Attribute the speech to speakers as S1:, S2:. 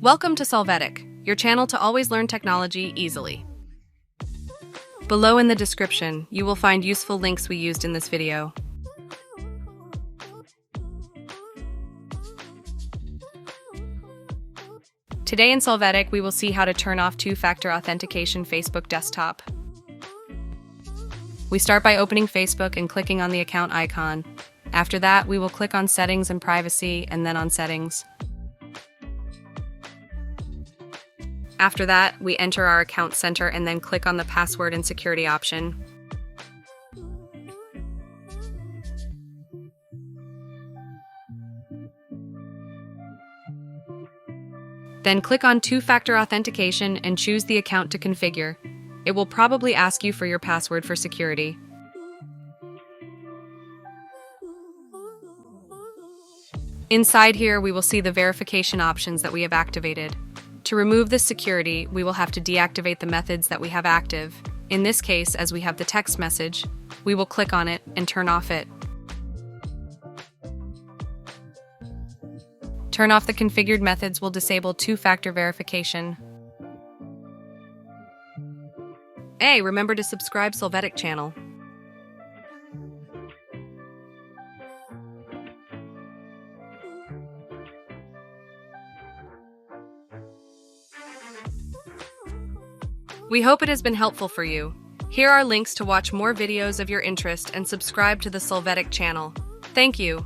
S1: Welcome to Solvetic, your channel to always learn technology easily. Below in the description, you will find useful links we used in this video. Today in Solvetic, we will see how to turn off two-factor authentication Facebook desktop. We start by opening Facebook and clicking on the account icon. After that, we will click on Settings and Privacy, and then on Settings. After that, we enter our account center and then click on the Password and Security option. Then click on Two-Factor Authentication and choose the account to configure. It will probably ask you for your password for security. Inside here, we will see the verification options that we have activated. To remove this security, we will have to deactivate the methods that we have active. In this case, as we have the text message, we will click on it and turn off it. Turn off the configured methods will disable two-factor verification. Hey, remember to subscribe Solvetic channel. We hope it has been helpful for you. Here are links to watch more videos of your interest and subscribe to the Solvetic channel. Thank you.